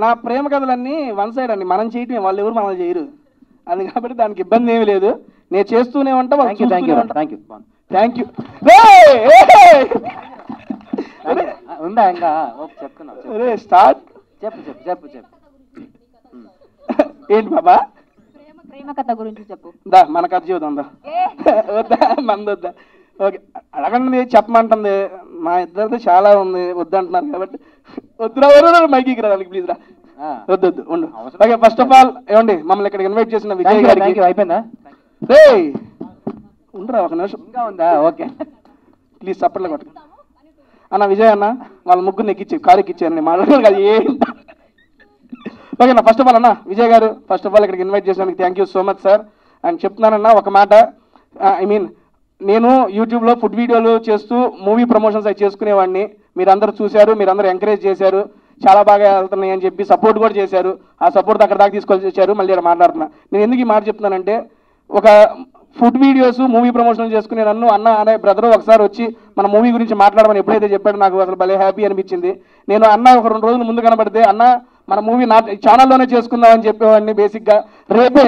నా ప్రేమ కథలన్నీ one side అండి, మనం చేయటమే, వాళ్ళు ఎవరు మనం చేయరు. అది కాబట్టి దానికి ఇబ్బంది ఏమీ లేదు, నేను చేస్తూనే ఉంటా. Thank you. ఉందా ఇంకా చెప్తున్నా, స్టార్ట్. చెప్పు చెప్పు చెప్పు చెప్పు. ఏంటి బాబా? ప్రేమ కథ గురించి చెప్పు. దా మన కథ చూద్దాం, దా. వద్దా మందొద్దా? ఓకే, అడగండి, చెప్పమంటుంది. మా ఇద్దరితో చాలా ఉంది, వద్దంటున్నారు కాబట్టి వద్దురా, మైకి రాదానికి ప్లీజ్ రా. వద్దు ఉండు. ఓకే, ఫస్ట్ ఆఫ్ ఆల్ ఏమండి, మమ్మల్ని ఇక్కడికి ఇన్వైట్ చేసిన విజయ్ గారికి. అయిపోయిందా? ఉండరా ఒక నిమిషం. ఇంకా ఉందా? ఓకే ప్లీజ్ చప్పట్లో కొట్టు అన్న. విజయ్ అన్న వాళ్ళ ముగ్గురు ఎక్కిచ్చి కారు ఎక్కిచ్చారు, నేను మాట్లాడారు కదా ఏంటి. ఓకేనా, ఫస్ట్ ఆఫ్ ఆల్ అన్న విజయ్ గారు, ఫస్ట్ ఆఫ్ ఆల్ ఇక్కడికి ఇన్వైట్ చేసినందుకు thank you so much sir. And చెప్తున్నానన్నా ఒక మాట, ఐ మీన్ నేను యూట్యూబ్లో ఫుడ్ వీడియోలు చేస్తూ మూవీ ప్రమోషన్స్ అవి చేసుకునేవాడిని. మీరందరూ చూశారు, మీరందరూ ఎంకరేజ్ చేశారు, చాలా బాగా వెళ్తున్నాయి అని చెప్పి సపోర్ట్ కూడా చేశారు. ఆ సపోర్ట్ అక్కడ దాకా తీసుకొచ్చి వచ్చారు. మళ్ళీ ఇక్కడ మాట్లాడుతున్నా. నేను ఎందుకు ఈ మాట చెప్తున్నానంటే, ఒక ఫుడ్ వీడియోస్ మూవీ ప్రమోషన్లు చేసుకునే నన్ను అన్న అనే బ్రదర్ ఒకసారి వచ్చి మన మూవీ గురించి మాట్లాడమని ఎప్పుడైతే చెప్పాడో నాకు అసలు భలే హ్యాపీ అనిపించింది. నేను అన్న ఒక 2 రోజులు ముందు కనబడితే, అన్న మన మూవీ నా ఛానల్లోనే చేసుకుందామని చెప్పేవాడిని. బేసిక్గా రేపే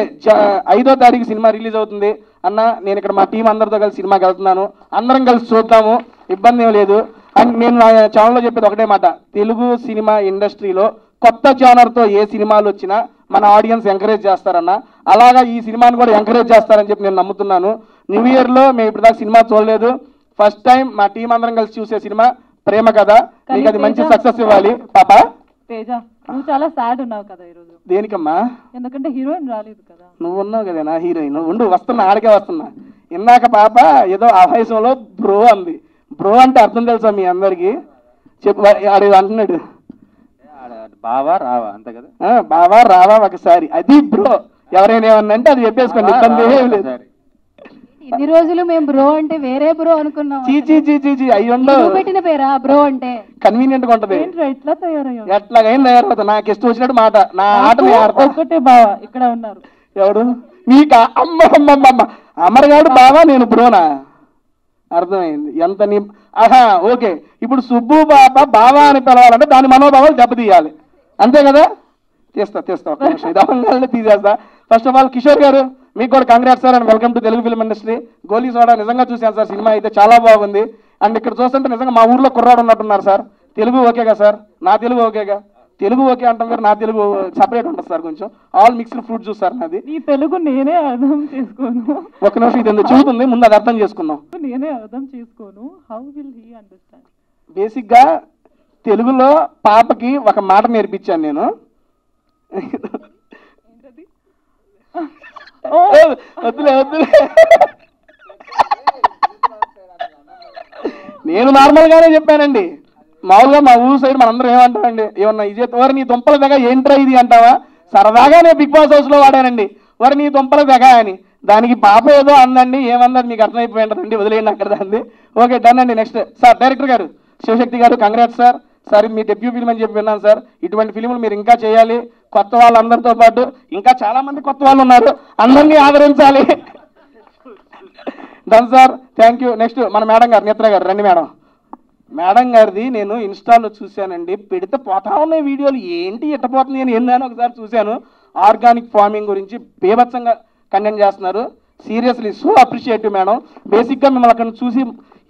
5వ తారీఖు సినిమా రిలీజ్ అవుతుంది అన్న, నేను ఇక్కడ మా టీం అందరితో కలిసి సినిమాకి వెళ్తున్నాను, అందరం కలిసి చూద్దాము, ఇబ్బంది ఏం లేదు. అండ్ నేను నా ఛానల్లో చెప్పేది ఒకటే మాట, తెలుగు సినిమా ఇండస్ట్రీలో కొత్త జానర్తో ఏ సినిమాలు వచ్చినా మన ఆడియన్స్ ఎంకరేజ్ చేస్తారన్న, అలాగా ఈ సినిమాని కూడా ఎంకరేజ్ చేస్తారని చెప్పి నేను నమ్ముతున్నాను. న్యూ ఇయర్లో మేము ఇప్పుడు దాకా సినిమా చూడలేదు, ఫస్ట్ టైం మా టీం అందరం కలిసి చూసే సినిమా ప్రేమ కథ. మీకు అది మంచి సక్సెస్ ఇవ్వాలి పాప. తేజ, నువ్వు చాలా సాడ్ ఉన్నావు కదా ఈరోజు. దేనికమ్మా? ఎందుకంటే హీరోయిన్ రాలేదు కదా. నువ్వు ఉన్నావు కదా నా హీరోయిన్. ఉండు, వస్తున్నా, ఆడికే వస్తున్నా. ఇందాక పాప ఏదో ఆవేశంలో బ్రో అంది. బ్రో అంటే అర్థం తెలుసా మీ అందరికి? చెప్పు, ఆడు అంటున్నాడు బావా రావా, అంతే కదా. బావా రావా ఒకసారి, అది బ్రో. ఎవరైనా ఏమన్నా అంటే అది చెప్పేసుకోండి, ఇబ్బంది ఏం లేదు. ఇన్ని రోజులు మేము బ్రో అంటే వేరే బ్రో అనుకున్నాం. చీ అయ్యుండో పెట్టిన పేరా బ్రో అంటే? కన్వీనియంట్ గా ఉంటది. ఎట్లా తయారయ్యా? ఎట్లాగైనా తయారవుతా, నాకు ఇష్టం వచ్చినట్టు మాట, నా ఆట ఒక్కటే బావా ఇక్కడ ఉన్నారు. ఎవడు నీకు? అమ్మ అమరగాడు బావా, నేను బ్రోనా? అర్థమైంది ఎంత నీ. ఆహా ఓకే, ఇప్పుడు సుబ్బు బాబా బావా అని పిలవాలంటే దాని మనోభావాలు దెబ్బతీయాలి, అంతే కదా. తీస్తా ఒక నిమిషం, ఇది అవంగానే తీసేస్తా. ఫస్ట్ ఆఫ్ ఆల్ కిషోర్ గారు, మీకు కూడా congrats sir and welcome to Telugu film industry. Goli soda నిజంగా చూశాను సార్, సినిమా అయితే చాలా బాగుంది. అండ్ ఇక్కడ చూస్తుంటే నిజంగా మా ఊర్లో కుర్రాడు ఉన్నట్టున్నారు సార్. తెలుగు ఓకేగా సార్? నా తెలుగు ఓకేగా? తెలుగు ఓకే అంటాం మీరు, నా తెలుగు సపరేట్ ఉంటుంది సార్, కొంచెం all mixed fruit juice sir నాది. నీ తెలుగు నేనే అర్థం చేసుకోను. ఒక నిమిషం, ఇది ఎందుకు చూస్తుంది, ముందు అది అర్థం చేసుకుందాం. నేనే అర్థం చేసుకోను, హౌ విల్ హీ అండర్స్టాండ్? బేసిక్గా తెలుగులో పాపకి ఒక మాట నేర్పించాను నేను. వద్దులే నేను నార్మల్ గానే చెప్పానండి. మామూలుగా మా ఊరు సైడ్ మనందరం ఏమంటారండి, ఏమన్నా ఇది వరి నీ దుంపల దగ్గర ఏంట్రా ఇది అంటావా? సరదాగానే బిగ్ బాస్ హౌస్ లో వాడానండి, వరి నీ దుంపల దగ్గర అని. దానికి పాప ఏదో అందండి, ఏమన్నది మీకు అర్థమైపోయిందండి, వదిలేయండి అక్కడ దాన్ని. ఓకే డన్ అండి. నెక్స్ట్ సార్ డైరెక్టర్ గారు శివశక్తి గారు, కంగ్రాట్స్ సార్. సార్ మీ డెబ్యూ ఫిల్మ్ అని చెప్పి విన్నాను సార్, ఇటువంటి ఫిల్మ్లు మీరు ఇంకా చేయాలి. కొత్త వాళ్ళందరితో పాటు ఇంకా చాలా మంది కొత్త వాళ్ళు ఉన్నారు, అందరినీ ఆదరించాలి. Done sir, thank you. Next మన మేడం గారు, నేత్ర గారు, రండి మేడం. మేడం గారిది నేను ఇన్స్టాలో చూశానండి, పెడితే పోతా ఉన్నాయి వీడియోలు, ఏంటి ఎట్టపోతుంది నేను ఏందని ఒకసారి చూశాను. ఆర్గానిక్ ఫార్మింగ్ గురించి బీభత్సంగా కండెంట్ చేస్తున్నారు. Seriously so appreciative madam. బేసిక్గా మిమ్మల్ని అక్కడ చూసి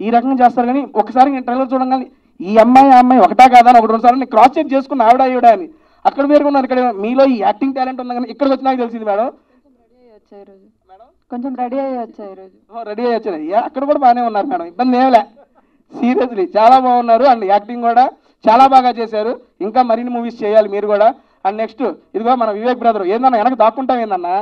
ఈ రకంగా చేస్తారు, కానీ ఒకసారి నేను ట్రైలర్ చూడగానే ఈ అమ్మాయి ఒకటా కాదా అని 1-2 సార్లు నేను క్రాస్ చెక్ చేసుకున్న ఆవిడ అని. అక్కడ వేరుకున్నాను, ఇక్కడ మీలో ఈ యాక్టింగ్ టాలెంట్ ఉంది, కానీ ఇక్కడికి వచ్చి నాకు తెలిసింది మేడం. కొంచెం రెడీ అయ్యి వచ్చాయి ఈరోజు. రెడీ అయ్యి వచ్చారు, అక్కడ కూడా బాగానే ఉన్నారు మేడం, ఇబ్బంది ఏమిలే. సీరియస్లీ చాలా బాగున్నారు, అండ్ యాక్టింగ్ కూడా చాలా బాగా చేశారు. ఇంకా మరిన్ని మూవీస్ చేయాలి మీరు కూడా. అండ్ నెక్స్ట్ ఇదిగో మన వివేక్ బ్రదర్, ఏందన్నా వెనక దాక్కుంటాం ఏందన్నా,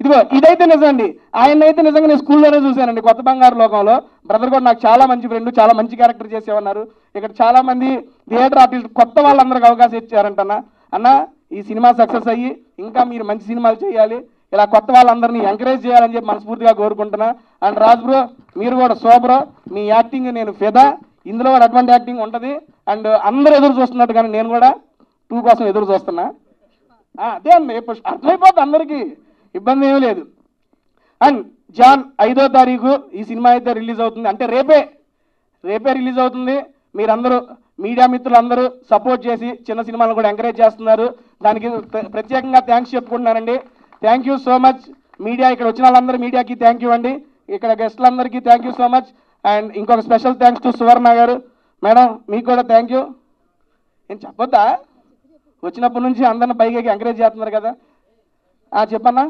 ఇదిగో ఇదైతే నిజం అండి. ఆయన అయితే నిజంగా నేను స్కూల్లోనే చూశానండి, కొత్త బంగారు లోకంలో. బ్రదర్ కూడా నాకు చాలా మంచి ఫ్రెండ్, చాలా మంచి క్యారెక్టర్ చేసేవన్నారు. ఇక్కడ చాలా మంది థియేటర్ ఆర్టిస్ట్ కొత్త వాళ్ళందరికీ అవకాశం ఇచ్చారంటన్నా. అన్న ఈ సినిమా సక్సెస్ అయ్యి ఇంకా మీరు మంచి సినిమాలు చేయాలి, ఇలా కొత్త వాళ్ళందరినీ ఎంకరేజ్ చేయాలని చెప్పి మనస్ఫూర్తిగా కోరుకుంటున్నా. అండ్ రాజ్ బ్రో మీరు కూడా సూపర్, మీ యాక్టింగ్ నేను ఫిదా, ఇందులో కూడా అటువంటి యాక్టింగ్ ఉంటుంది. అండ్ అందరూ ఎదురు చూస్తున్నట్టు కానీ నేను కూడా 2 కోసం ఎదురు చూస్తున్నా. అదే అండి, అర్థమైపోతుంది అందరికీ, ఇబ్బంది ఏమీ లేదు. అండ్ జాన్ 5వ తారీఖు ఈ సినిమా అయితే రిలీజ్ అవుతుంది, అంటే రేపే రిలీజ్ అవుతుంది. మీరందరూ మీడియా మిత్రులందరూ సపోర్ట్ చేసి చిన్న సినిమాలను కూడా ఎంకరేజ్ చేస్తున్నారు. దానికి ప్రత్యేకంగా థ్యాంక్స్ చెప్పుకుంటున్నానండి. Thank you so much media, ఇక్కడ వచ్చిన వాళ్ళందరూ మీడియాకి థ్యాంక్ యూ అండి, ఇక్కడ గెస్టులందరికీ thank you so much. And ఇంకొక స్పెషల్ థ్యాంక్స్ టు సువర్ణ గారు మేడం, మీకు కూడా థ్యాంక్ యూ. నేను చెప్పొద్దా, వచ్చినప్పటి నుంచి అందరిని పైకి ఎంకరేజ్ చేస్తున్నారు కదా. చెప్పన్నా,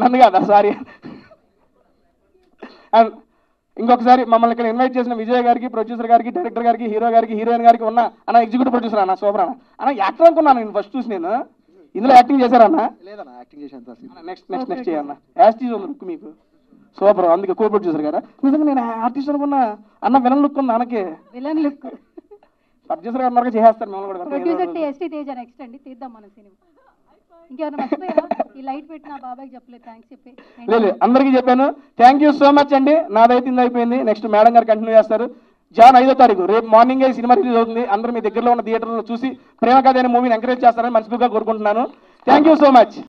నన్ను కదా, సారీ. అండ్ ఇంకొకసారి మమ్మల్ని ఇక్కడ ఇన్వైట్ చేసిన విజయ్ గారికి, ప్రొడ్యూసర్ గారికి, డైరెక్టర్ గారికి, హీరో గారికి, హీరోయిన్ గారికి ఉన్న ఎగ్జిక్యూటివ్ ప్రొడ్యూసర్ అన్న సూపర్ అన్న యాక్టర్ అనుకున్నాను నేను ఫస్ట్ చూసి. నేను ఇందులో యాక్టింగ్ చేశారన్నా? లేదన్నా, యాక్టింగ్ చేశాను. నెక్స్ట్ చేయన్న, యాస్టీజ్ ఉంది లుక్ మీకు సూపర్, అందుకే కో ప్రొడ్యూసర్ గారా. నిజంగా నేను ఆర్టిస్ట్ అనుకున్నా అన్న, విలన్ లుక్ ఉంది అన్నకి. విలన్ లుక్ ప్రొడ్యూసర్ గారు అన్నారు చేసేస్తారు మేము కూడా. ప్రొడ్యూసర్ ఎస్టీ తేజ నెక్స్ట్ అండి, తీద్దాం మన సినిమా. ఇంకేమైనా మర్చిపోయా? ఈ లైట్ పెట్టిన బాబాయ్కి చెప్పలేదు థ్యాంక్స్ చెప్పి. లేదు, అందరికీ చెప్పాను. థ్యాంక్ యూ సో మచ్ అండి. నాదైతే అయిపోయింది. నెక్స్ట్ మేడం గారు కంటిన్యూ చేస్తారు. జాన్ 5వ తారీఖు రేపు మార్నింగే సినిమా రిలీజ్ అవుతుంది. అందరూ మీ దగ్గరలో ఉన్న థియేటర్లో చూసి ప్రేమ కథ అనే మూవీని ఎంకరేజ్ చేస్తారని మనస్ఫూర్తిగా కోరుకుంటున్నాను. Thank you so much.